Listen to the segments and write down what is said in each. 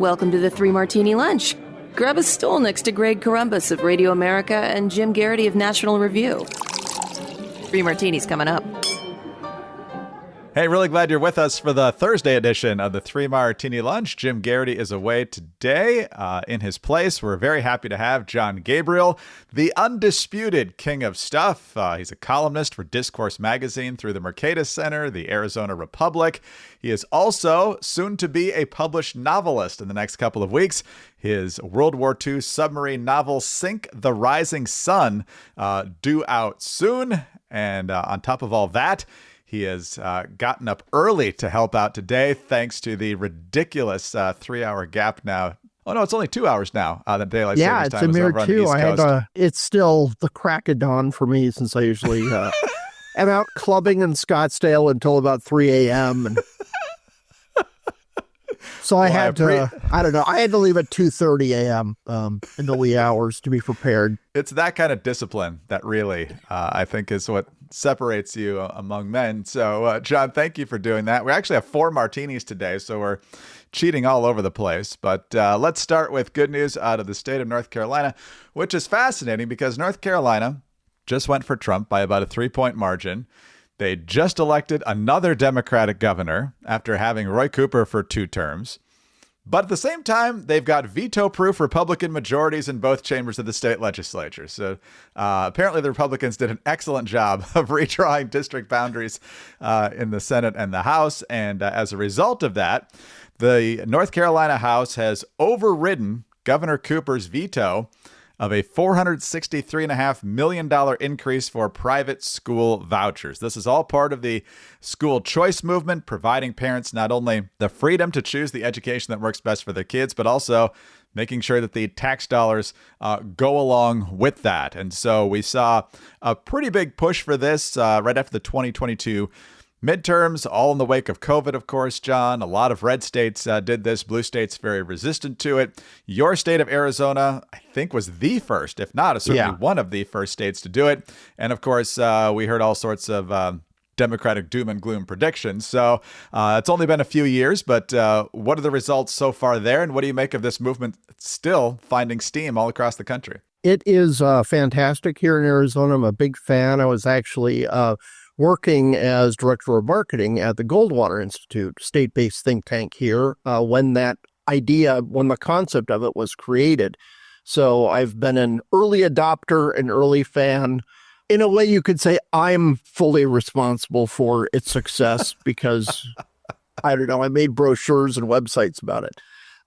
Welcome to the Three Martini Lunch. Grab a stool next to Greg Columbus of Radio America and Jim Garrity of National Review. Three Martinis coming up. Hey, really glad you're with us for the Thursday edition of the Three Martini Lunch. Jim Garrity is away today. In his place, we're very happy to have John Gabriel, the undisputed king of stuff. He's a columnist for Discourse Magazine through the Mercatus Center, the Arizona Republic. He is also soon to be a published novelist in the next couple of weeks. His World War II submarine novel, Sink the Rising Sun, due out soon. And on top of all that, he has gotten up early to help out today, thanks to the ridiculous 3-hour gap now. Oh, no, it's only 2 hours now. The daylight savings time is over on the East Coast. It's still the crack of dawn for me, since I usually am out clubbing in Scottsdale until about 3 a.m. And so I had to leave at 2:30 a.m. In the wee hours to be prepared. It's that kind of discipline that really, I think, is what separates you among men. So, John, thank you for doing that. We actually have 4 martinis today, so we're cheating all over the place. But let's start with good news out of the state of North Carolina, which is fascinating because North Carolina just went for Trump by about a 3-point margin. They just elected another Democratic governor after having Roy Cooper for 2 terms. But at the same time, they've got veto-proof Republican majorities in both chambers of the state legislature. So apparently the Republicans did an excellent job of redrawing district boundaries in the Senate and the House. And as a result of that, the North Carolina House has overridden Governor Cooper's veto of a $463.5 million increase for private school vouchers. This is all part of the school choice movement, providing parents not only the freedom to choose the education that works best for their kids, but also making sure that the tax dollars go along with that. And so we saw a pretty big push for this right after the 2022 midterms, all in the wake of COVID, of course, John. A lot of red states did this. Blue states very resistant to it. Your state of Arizona, I think, was the first, if not certainly one of the first states to do it. And of course, we heard all sorts of Democratic doom and gloom predictions. So it's only been a few years, but what are the results so far there? And what do you make of this movement still finding steam all across the country? It is fantastic here in Arizona. I'm a big fan. I was actually working as director of marketing at the Goldwater Institute, state-based think tank here, when the concept of it was created. So I've been an early adopter, an early fan. In a way, you could say I'm fully responsible for its success because, I made brochures and websites about it.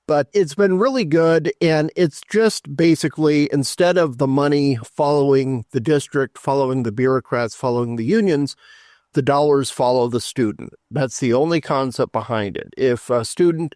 But it's been really good, and it's just basically, instead of the money following the district, following the bureaucrats, following the unions, the dollars follow the student. That's the only concept behind it. If a student,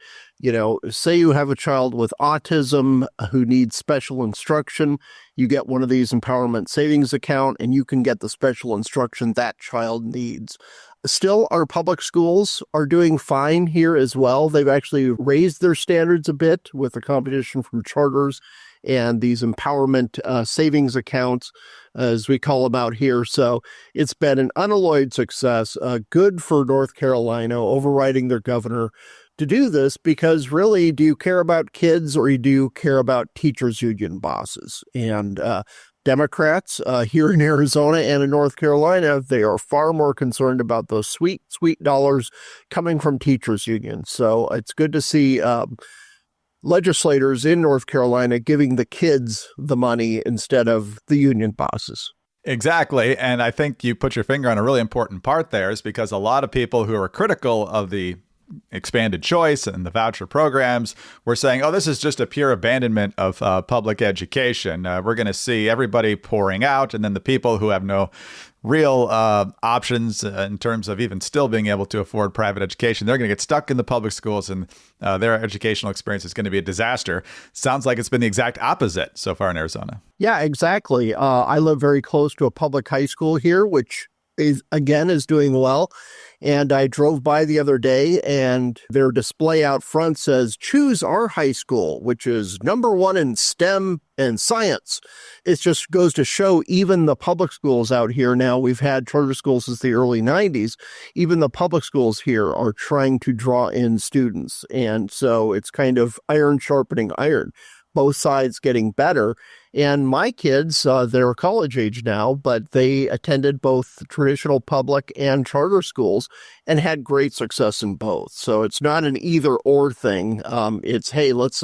say you have a child with autism who needs special instruction, you get one of these empowerment savings account, and you can get the special instruction that child needs. Still, our public schools are doing fine here as well. They've actually raised their standards a bit with the competition from charters and these empowerment savings accounts, as we call them out here. So it's been an unalloyed success, good for North Carolina overriding their governor to do this, because really, do you care about kids or do you care about teachers' union bosses? And Democrats here in Arizona and in North Carolina, they are far more concerned about those sweet, sweet dollars coming from teachers' unions. So it's good to see legislators in North Carolina giving the kids the money instead of the union bosses. Exactly. And I think you put your finger on a really important part there, is because a lot of people who are critical of the expanded choice and the voucher programs were saying, oh, this is just a pure abandonment of public education. We're going to see everybody pouring out, and then the people who have no real options in terms of even still being able to afford private education, they're going to get stuck in the public schools, and their educational experience is going to be a disaster. Sounds like it's been the exact opposite so far in Arizona. Yeah, exactly. I live very close to a public high school here, which is doing well. And I drove by the other day, and their display out front says, "Choose our high school," which is #1 in STEM and science. It just goes to show even the public schools out here now, we've had charter schools since the early 90s, even the public schools here are trying to draw in students. And so it's kind of iron sharpening iron, both sides getting better. And my kids, they're college age now, but they attended both traditional public and charter schools and had great success in both. So it's not an either or thing. It's, hey, let's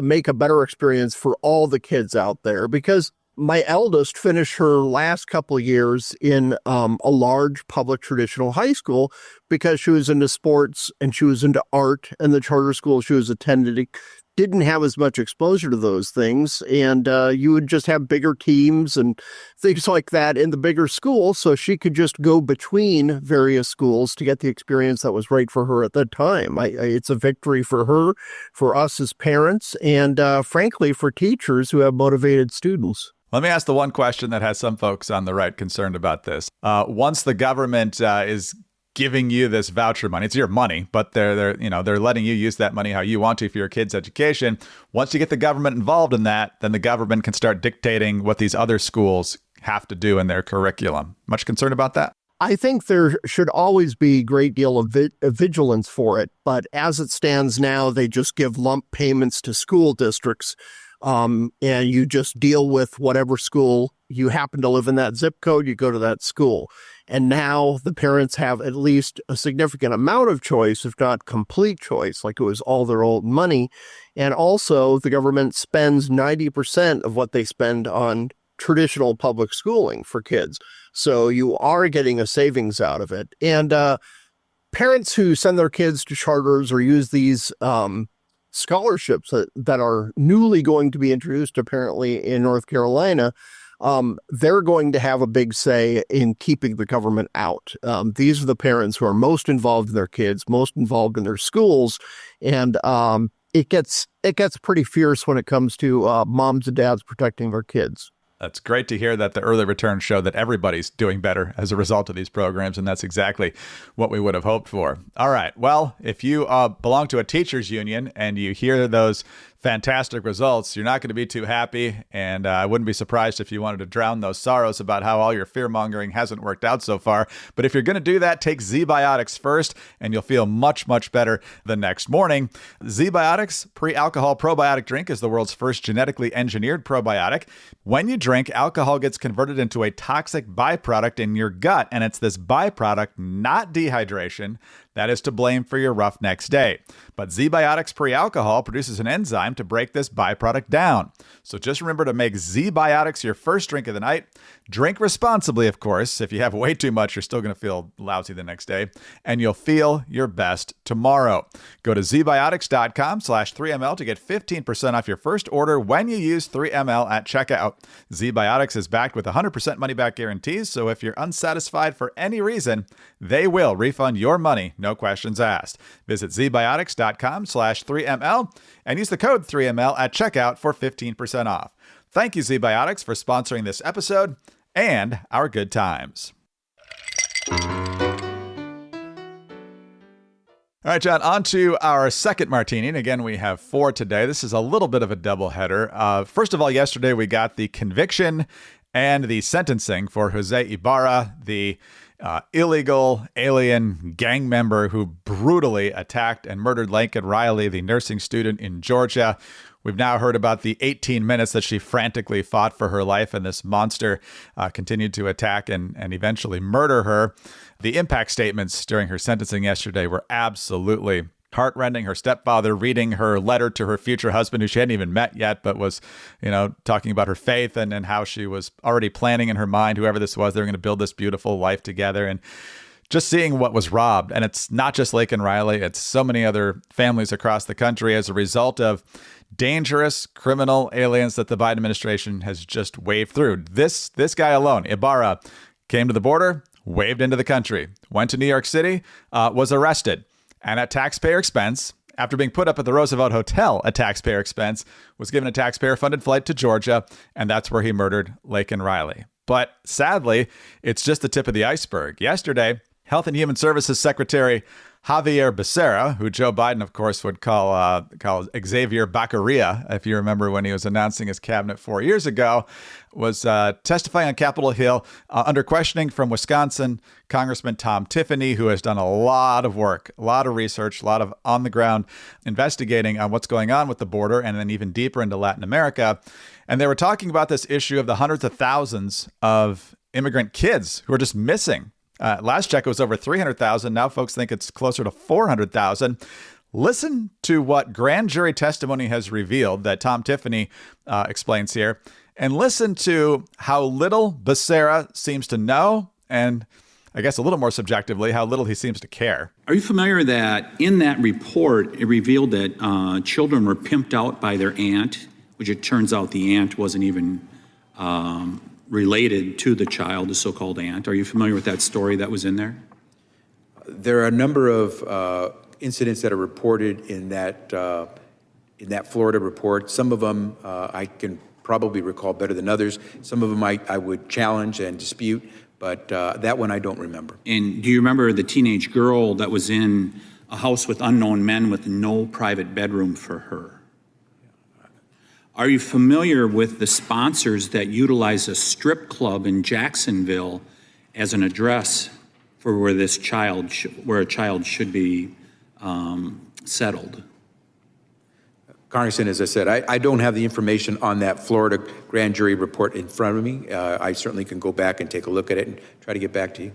make a better experience for all the kids out there, because my eldest finished her last couple of years in a large public traditional high school because she was into sports and she was into art, and the charter school she was attending didn't have as much exposure to those things. And you would just have bigger teams and things like that in the bigger school. So she could just go between various schools to get the experience that was right for her at that time. It's a victory for her, for us as parents, and frankly, for teachers who have motivated students. Let me ask the one question that has some folks on the right concerned about this. Once the government is giving you this voucher money, it's your money, but they're letting you use that money how you want to for your kids' education. Once you get the government involved in that, then the government can start dictating what these other schools have to do in their curriculum. Much concerned about that? I think there should always be a great deal of vigilance for it, but as it stands now, they just give lump payments to school districts, and you just deal with whatever school you happen to live in that zip code, you go to that school. And now the parents have at least a significant amount of choice, if not complete choice, like it was all their old money. And also the government spends 90% of what they spend on traditional public schooling for kids. So you are getting a savings out of it. And parents who send their kids to charters or use these scholarships that are newly going to be introduced apparently in North Carolina, they're going to have a big say in keeping the government out. These are the parents who are most involved in their kids, most involved in their schools, and it gets pretty fierce when it comes to moms and dads protecting their kids. That's great to hear that the early returns show that everybody's doing better as a result of these programs, and that's exactly what we would have hoped for. All right. Well, if you belong to a teachers union and you hear those fantastic results, you're not going to be too happy, and I wouldn't be surprised if you wanted to drown those sorrows about how all your fear-mongering hasn't worked out so far. But if you're going to do that, take Z-Biotics first, and you'll feel much, much better the next morning. Z-Biotics pre-alcohol probiotic drink is the world's first genetically engineered probiotic. When you drink, alcohol gets converted into a toxic byproduct in your gut, and it's this byproduct, not dehydration, that is to blame for your rough next day. But Z-Biotics pre-alcohol produces an enzyme to break this byproduct down. So just remember to make Z-Biotics your first drink of the night. Drink responsibly, of course. If you have way too much, you're still going to feel lousy the next day, and you'll feel your best tomorrow. Go to zbiotics.com/3ml to get 15% off your first order when you use 3ml at checkout. Z-Biotics is backed with 100% money-back guarantees, so if you're unsatisfied for any reason, they will refund your money, no questions asked. Visit zbiotics.com/3ml and use the code 3ml at checkout for 15% off. Thank you, Z-Biotics, for sponsoring this episode and our good times. All right, John, on to our second martini. And again, we have 4 today. This is a little bit of a doubleheader. First of all, yesterday we got the conviction and the sentencing for Jose Ibarra, the illegal alien gang member who brutally attacked and murdered Laken Riley, the nursing student in Georgia. We've now heard about the 18 minutes that she frantically fought for her life, and this monster continued to attack and eventually murder her. The impact statements during her sentencing yesterday were absolutely heartrending. Her stepfather reading her letter to her future husband, who she hadn't even met yet, but was, talking about her faith and how she was already planning in her mind, whoever this was, they were going to build this beautiful life together. And just seeing what was robbed. And it's not just Laken Riley, it's so many other families across the country as a result of dangerous criminal aliens that the Biden administration has just waved through. This guy alone, Ibarra, came to the border, waved into the country, went to New York City, was arrested, and at taxpayer expense, after being put up at the Roosevelt Hotel at taxpayer expense, was given a taxpayer-funded flight to Georgia, and that's where he murdered Laken Riley. But sadly, it's just the tip of the iceberg. Yesterday, Health and Human Services Secretary Javier Becerra, who Joe Biden, of course, would call Xavier Baccaria, if you remember when he was announcing his cabinet 4 years ago, was testifying on Capitol Hill under questioning from Wisconsin Congressman Tom Tiffany, who has done a lot of work, a lot of research, a lot of on-the-ground investigating on what's going on with the border and then even deeper into Latin America. And they were talking about this issue of the hundreds of thousands of immigrant kids who are just missing. Last check, it was over 300,000. Now folks think it's closer to 400,000. Listen to what grand jury testimony has revealed that Tom Tiffany explains here, and listen to how little Becerra seems to know, and I guess a little more subjectively, how little he seems to care. Are you familiar that in that report, it revealed that children were pimped out by their aunt, which it turns out the aunt wasn't even related to the child, the so-called aunt. Are you familiar with that story that was in there? There are a number of incidents that are reported in that Florida report. Some of them I can probably recall better than others. Some of them I would challenge and dispute, but that one I don't remember. And do you remember the teenage girl that was in a house with unknown men with no private bedroom for her? Are you familiar with the sponsors that utilize a strip club in Jacksonville as an address for where a child should be settled? Congressman, as I said, I don't have the information on that Florida grand jury report in front of me. I certainly can go back and take a look at it and try to get back to you.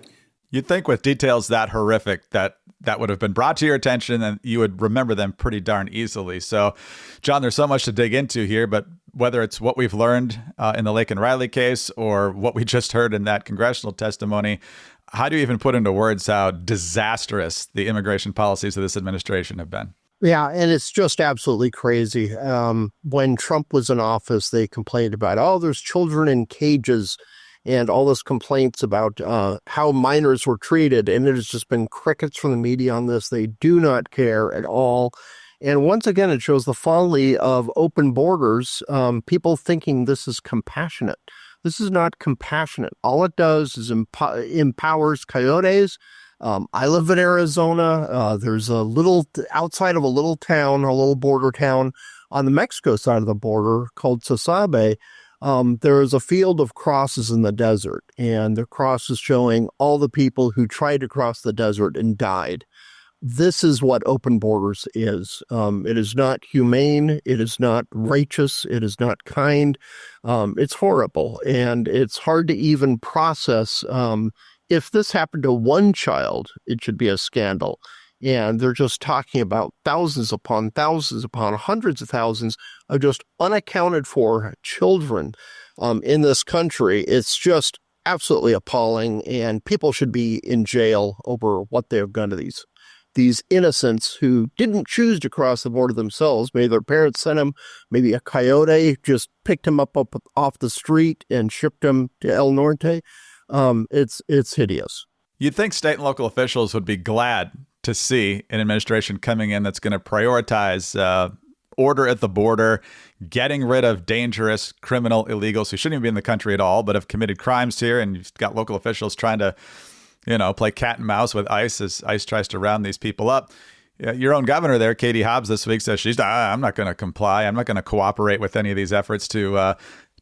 You'd think with details that horrific that would have been brought to your attention and you would remember them pretty darn easily. So, John, there's so much to dig into here, but whether it's what we've learned in the Laken Riley case or what we just heard in that congressional testimony, how do you even put into words how disastrous the immigration policies of this administration have been? Yeah, and it's just absolutely crazy. When Trump was in office, they complained about, there's children in cages and all this complaints about how minors were treated. And it has just been crickets from the media on this. They do not care at all. And once again, it shows the folly of open borders, people thinking this is compassionate. This is not compassionate. All it does is empowers coyotes. I live in Arizona. There's outside of a little town, a little border town on the Mexico side of the border called Sasabe. There is a field of crosses in the desert, and the cross is showing all the people who tried to cross the desert and died. This is what open borders is. It is not humane. It is not righteous. It is not kind. It's horrible, and it's hard to even process. If this happened to one child, it should be a scandal. And they're just talking about thousands upon hundreds of thousands of just unaccounted for children in this country. It's just absolutely appalling, and people should be in jail over what they have done to these innocents who didn't choose to cross the border themselves. Maybe their parents sent them. Maybe a coyote just picked them up off the street and shipped them to El Norte. It's hideous. You'd think state and local officials would be glad to see an administration coming in that's going to prioritize order at the border, getting rid of dangerous criminal illegals who shouldn't even be in the country at all, but have committed crimes here. And you've got local officials trying to, play cat and mouse with ICE as ICE tries to round these people up. Your own governor there, Katie Hobbs, this week says I'm not going to comply. I'm not going to cooperate with any of these efforts to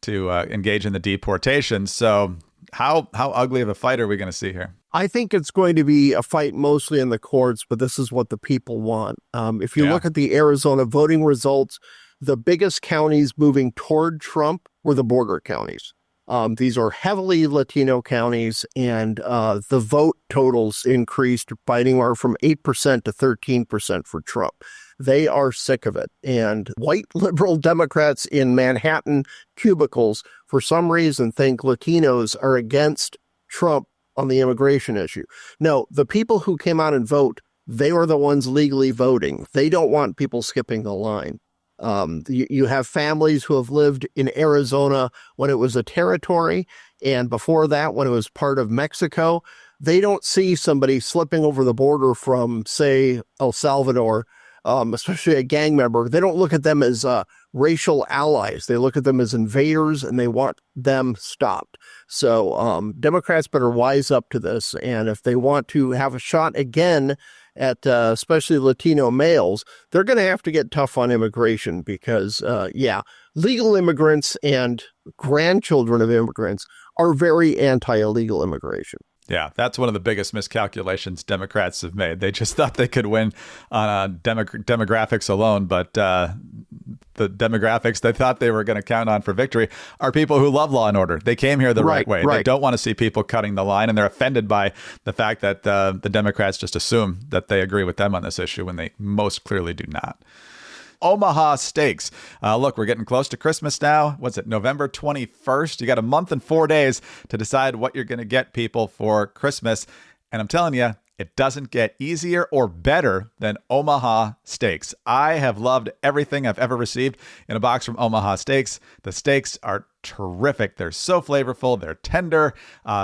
engage in the deportation. So how ugly of a fight are we going to see here? I think it's going to be a fight mostly in the courts, but this is what the people want. If you look at the Arizona voting results, the biggest counties moving toward Trump were the border counties. These are heavily Latino counties, and the vote totals increased by anywhere from 8% to 13% for Trump. They are sick of it. And white liberal Democrats in Manhattan cubicles, for some reason, think Latinos are against Trump on the immigration issue. No, the people who came out and vote, they were the ones legally voting. They don't want people skipping the line. You have families who have lived in Arizona when it was a territory, and before that, when it was part of Mexico. They don't see somebody slipping over the border from, say, El Salvador especially a gang member, they don't look at them as racial allies. They look at them as invaders, and they want them stopped. So Democrats better wise up to this. And if they want to have a shot again at especially Latino males, they're going to have to get tough on immigration because, legal immigrants and grandchildren of immigrants are very anti-illegal immigration. Yeah, that's one of the biggest miscalculations Democrats have made. They just thought they could win on demographics alone, but the demographics they thought they were going to count on for victory are people who love law and order. They came here the right way. They don't want to see people cutting the line, and they're offended by the fact that the Democrats just assume that they agree with them on this issue when they most clearly do not. Omaha Steaks. Look, we're getting close to Christmas now. What's it, November 21st? You got a month and 4 days to decide what you're going to get people for Christmas. And I'm telling you, it doesn't get easier or better than Omaha Steaks. I have loved everything I've ever received in a box from Omaha Steaks. The steaks are terrific. They're so flavorful. They're tender.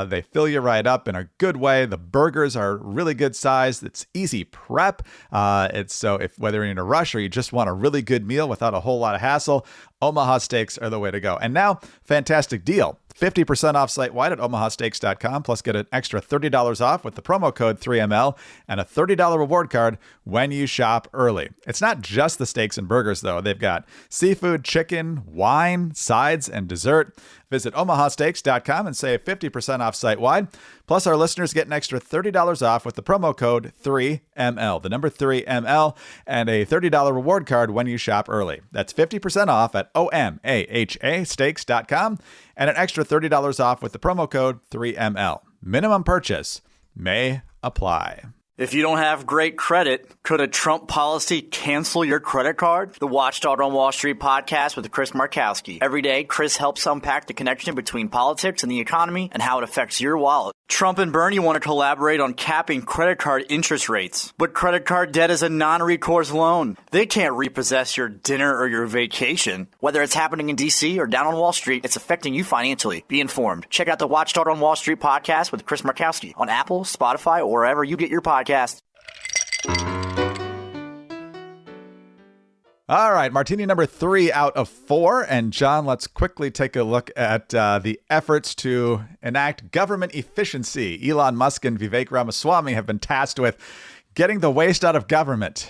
They fill you right up in a good way. The burgers are really good size. It's easy prep. It's so if whether you're in a rush or you just want a really good meal without a whole lot of hassle, Omaha Steaks are the way to go. And now, fantastic deal. 50% off site-wide at omahasteaks.com, plus get an extra $30 off with the promo code 3ML and a $30 reward card when you shop early. It's not just the steaks and burgers, though. They've got seafood, chicken, wine, sides, and dessert. Visit omahasteaks.com and save 50% off site-wide. Plus, our listeners get an extra $30 off with the promo code 3ML, the number 3ML, and a $30 reward card when you shop early. That's 50% off at omahasteaks.com and an extra $30 off with the promo code 3ML. Minimum purchase may apply. If you don't have great credit, could a Trump policy cancel your credit card? The Watchdog on Wall Street podcast with Chris Markowski. Every day, Chris helps unpack the connection between politics and the economy and how it affects your wallet. Trump and Bernie want to collaborate on capping credit card interest rates. But credit card debt is a non-recourse loan. They can't repossess your dinner or your vacation. Whether it's happening in D.C. or down on Wall Street, it's affecting you financially. Be informed. Check out the Watchdog on Wall Street podcast with Chris Markowski on Apple, Spotify, or wherever you get your podcast. All right, martini number 3 out of 4. And John, let's quickly take a look at the efforts to enact government efficiency. Elon Musk and Vivek Ramaswamy have been tasked with getting the waste out of government.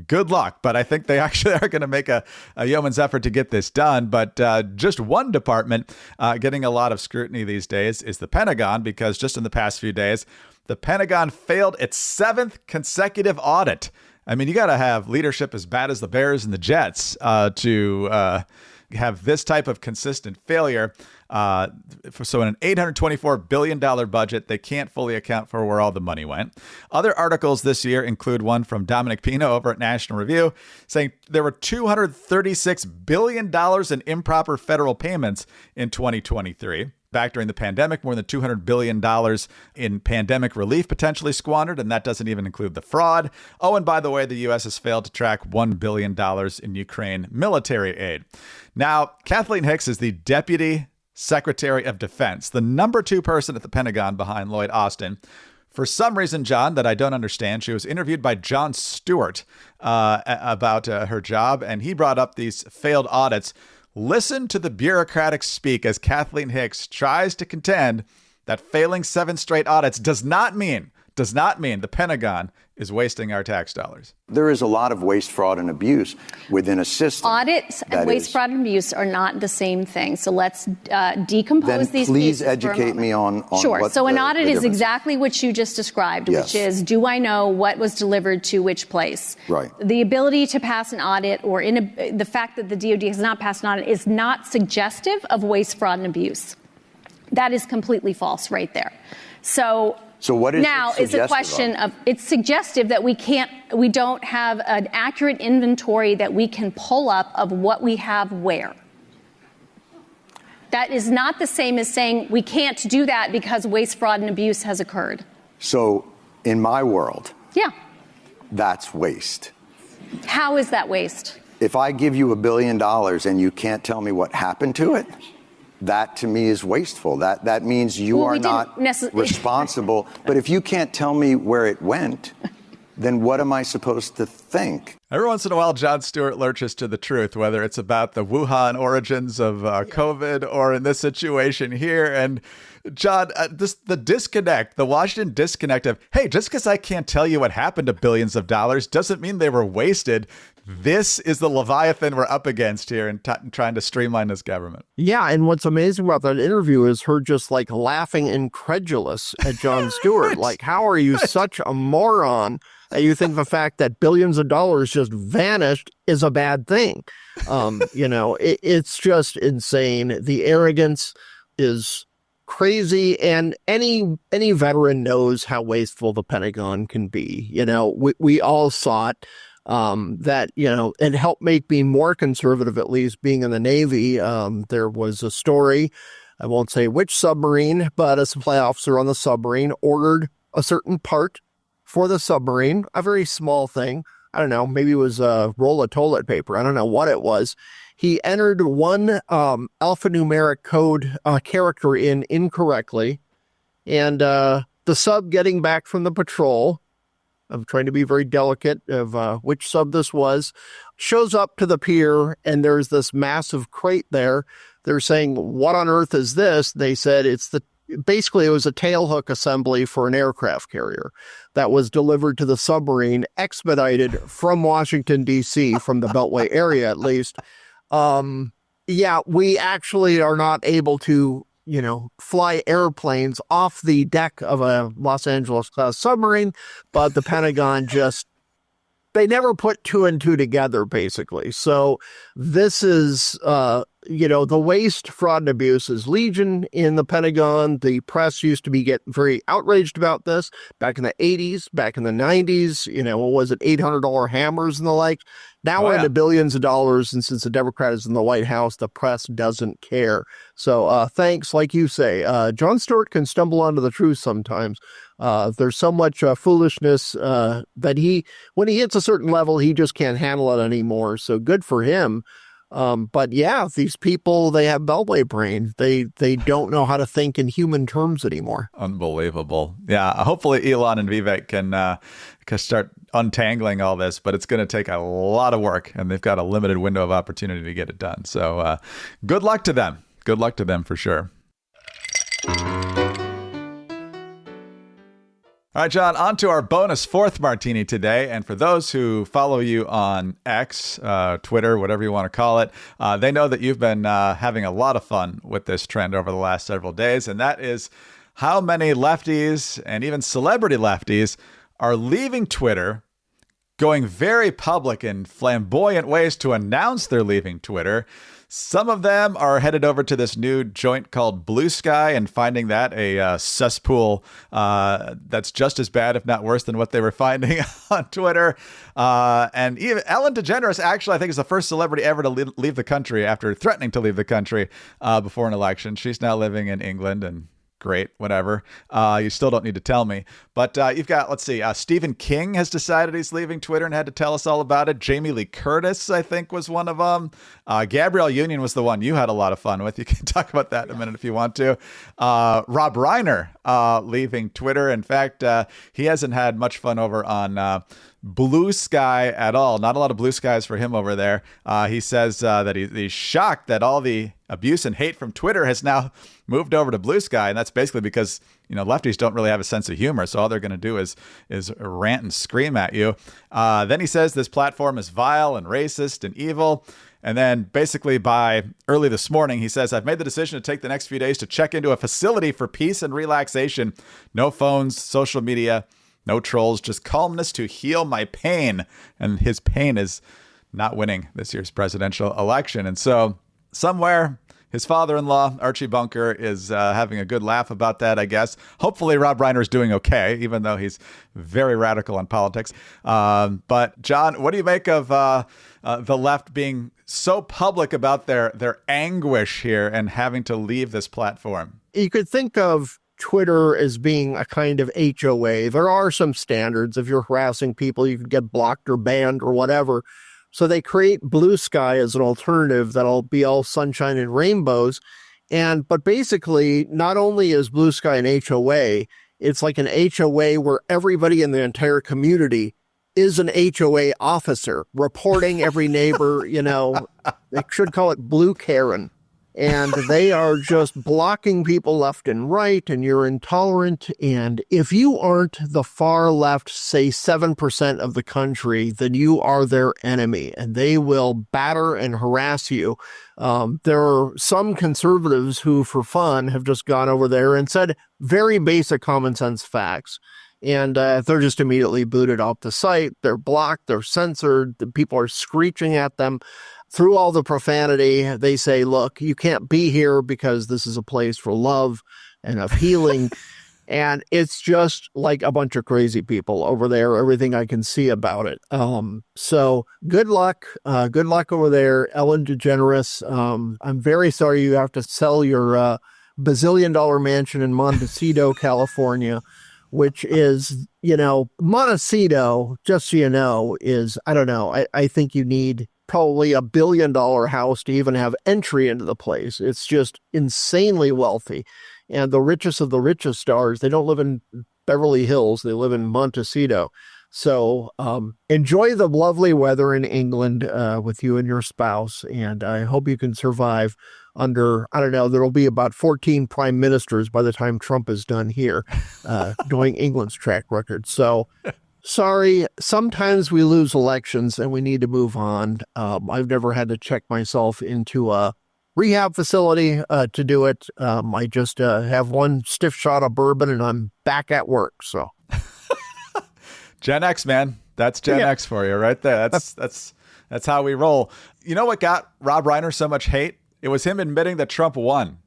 Good luck, but I think they actually are going to make a yeoman's effort to get this done. But just one department getting a lot of scrutiny these days is the Pentagon, because just in the past few days, the Pentagon failed its 7th consecutive audit. I mean, you got to have leadership as bad as the Bears and the Jets to have this type of consistent failure. So in an $824 billion budget, they can't fully account for where all the money went. Other articles this year include one from Dominic Pino over at National Review saying there were $236 billion in improper federal payments in 2023. Back during the pandemic, more than $200 billion in pandemic relief potentially squandered, and that doesn't even include the fraud. Oh, and by the way, the U.S. has failed to track $1 billion in Ukraine military aid. Now, Kathleen Hicks is the Deputy Secretary of Defense, the number 2 person at the Pentagon behind Lloyd Austin. For some reason, John, that I don't understand, she was interviewed by Jon Stewart about her job, and he brought up these failed audits. Listen to the bureaucratic speak as Kathleen Hicks tries to contend that failing 7 straight audits does not mean the Pentagon is wasting our tax dollars. There is a lot of waste, fraud, and abuse within a system. Audits and waste, fraud, and abuse are not the same thing. So let's decompose these pieces. Please educate me on sure. What so an audit is exactly what you just described, yes. Which is, do I know what was delivered to which place? Right. The ability to pass an audit or the fact that the DOD has not passed an audit is not suggestive of waste, fraud, and abuse. That is completely false right there. So what is now is a question of it's suggestive that we don't have an accurate inventory that we can pull up of what we have where. That is not the same as saying we can't do that because waste, fraud, and abuse has occurred. So in my world, yeah, that's waste. How is that waste? If I give you $1 billion and you can't tell me what happened to it, that to me is wasteful. That means you are not responsible. But if you can't tell me where it went, then what am I supposed to think? Every once in a while, Jon Stewart lurches to the truth, whether it's about the Wuhan origins of COVID or in this situation here. And John, the disconnect, the Washington disconnect of, hey, just because I can't tell you what happened to billions of dollars doesn't mean they were wasted. This is the Leviathan we're up against here and trying to streamline this government. Yeah, and what's amazing about that interview is her just like laughing incredulous at Jon Stewart. Like, how are you such a moron that you think the fact that billions of dollars just vanished is a bad thing? It's just insane. The arrogance is crazy, and any veteran knows how wasteful the Pentagon can be. We all saw it. That, it helped make me more conservative, at least being in the Navy. There was a story, I won't say which submarine, but a supply officer on the submarine ordered a certain part for the submarine, a very small thing. I don't know, maybe it was a roll of toilet paper. I don't know what it was. He entered one alphanumeric code character in incorrectly, and the sub getting back from the patrol, I'm trying to be very delicate of which sub this was, shows up to the pier, and there's this massive crate there. They're saying, what on earth is this? They said basically it was a tailhook assembly for an aircraft carrier that was delivered to the submarine, expedited from Washington, D.C., from the Beltway area at least. We actually are not able to fly airplanes off the deck of a Los Angeles class submarine, but the Pentagon they never put two and two together, basically. So this is, the waste, fraud, and abuse is legion in the Pentagon. The press used to get very outraged about this back in the 80s, back in the 90s, what was it, $800 hammers and the like. Now we're into billions of dollars, and since the Democrat is in the White House, the press doesn't care. So thanks, like you say. Jon Stewart can stumble onto the truth sometimes. There's so much foolishness that when he hits a certain level, he just can't handle it anymore. So good for him. But yeah, these people, they have Beltway brain. They don't know how to think in human terms anymore. Unbelievable. Yeah. Hopefully Elon and Vivek can start untangling all this, but it's going to take a lot of work, and they've got a limited window of opportunity to get it done. So good luck to them. Good luck to them for sure. All right, John, on to our bonus fourth martini today. And for those who follow you on X, Twitter, whatever you want to call it, they know that you've been having a lot of fun with this trend over the last several days. And that is how many lefties and even celebrity lefties are leaving Twitter, going very public in flamboyant ways to announce they're leaving Twitter. Some of them are headed over to this new joint called Blue Sky and finding that a cesspool that's just as bad, if not worse, than what they were finding on Twitter. And even Ellen DeGeneres, actually, I think is the first celebrity ever to leave the country after threatening to leave the country before an election. She's now living in England, and great, whatever. You still don't need to tell me. But you've got, let's see, Stephen King has decided he's leaving Twitter and had to tell us all about it. Jamie Lee Curtis, I think, was one of them. Gabrielle Union was the one you had a lot of fun with. You can talk about that in a minute if you want to. Rob Reiner leaving Twitter. In fact, he hasn't had much fun over on Blue Sky at all. Not a lot of blue skies for him over there. He says that he's shocked that all the abuse and hate from Twitter has now moved over to Blue Sky, and that's basically because lefties don't really have a sense of humor, so all they're going to do is rant and scream at you. Then he says this platform is vile and racist and evil. And then basically by early this morning, he says, I've made the decision to take the next few days to check into a facility for peace and relaxation. No phones, social media, no trolls, just calmness to heal my pain. And his pain is not winning this year's presidential election. And so somewhere his father-in-law, Archie Bunker, is having a good laugh about that, I guess. Hopefully Rob Reiner is doing okay, even though he's very radical on politics. But John, what do you make of the left being so public about their anguish here and having to leave this platform? You could think of Twitter as being a kind of HOA. There are some standards. If you're harassing people, you can get blocked or banned or whatever. So they create Blue Sky as an alternative that'll be all sunshine and rainbows. But basically, not only is Blue Sky an HOA, it's like an HOA where everybody in the entire community is an HOA officer reporting every neighbor, they should call it Blue Karen. And they are just blocking people left and right, and you're intolerant. And if you aren't the far left, say 7% of the country, then you are their enemy, and they will batter and harass you. There are some conservatives who, for fun, have just gone over there and said very basic common sense facts. And they're just immediately booted off the site. They're blocked. They're censored. The people are screeching at them. Through all the profanity, they say, look, you can't be here because this is a place for love and of healing. And it's just like a bunch of crazy people over there, everything I can see about it. So good luck. Good luck over there, Ellen DeGeneres. I'm very sorry you have to sell your bazillion-dollar mansion in Montecito, California, which is, Montecito, just so you know, is, I don't know, I think you need probably $1 billion house to even have entry into the place. It's just insanely wealthy. And the richest of the richest stars, they don't live in Beverly Hills, they live in Montecito. So enjoy the lovely weather in England with you and your spouse. And I hope you can survive under, I don't know, there'll be about 14 prime ministers by the time Trump is done here, doing England's track record. So sorry, sometimes we lose elections and we need to move on. I've never had to check myself into a rehab facility to do it. I just have one stiff shot of bourbon and I'm back at work. So Gen X, man. That's Gen X for you right there. That's how we roll. You know what got Rob Reiner so much hate? It was him admitting that Trump won.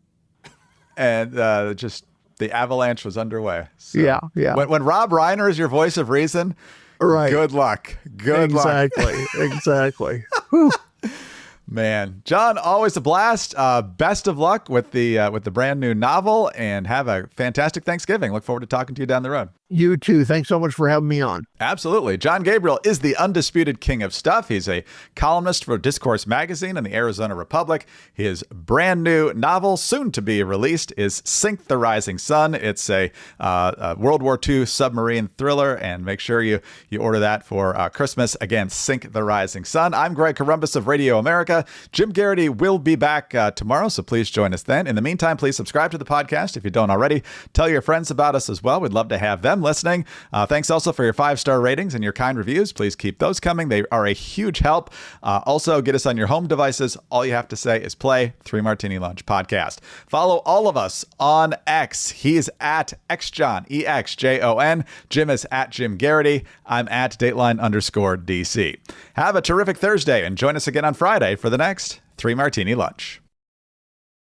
And just the avalanche was underway. So yeah. When Rob Reiner is your voice of reason, right. Good luck. Good luck. Exactly. Man, John, always a blast. Best of luck with the brand new novel, and have a fantastic Thanksgiving. Look forward to talking to you down the road. You too. Thanks so much for having me on. Absolutely. John Gabriel is the undisputed king of stuff. He's a columnist for Discourse Magazine and the Arizona Republic. His brand new novel, soon to be released, is Sink the Rising Sun. It's a World War II submarine thriller, and make sure you order that for Christmas. Again, Sink the Rising Sun. I'm Greg Corombos of Radio America. Jim Garrity will be back tomorrow, so please join us then. In the meantime, please subscribe to the podcast if you don't already. Tell your friends about us as well. We'd love to have them listening. Thanks also for your 5-star ratings and your kind reviews. Please keep those coming. They are a huge help. Also, get us on your home devices. All you have to say is play 3 Martini Lunch Podcast. Follow all of us on X. He is at XJohn, EXJON. Jim is at Jim Garrity. I'm at Dateline_DC. Have a terrific Thursday and join us again on Friday for the next 3 Martini Lunch.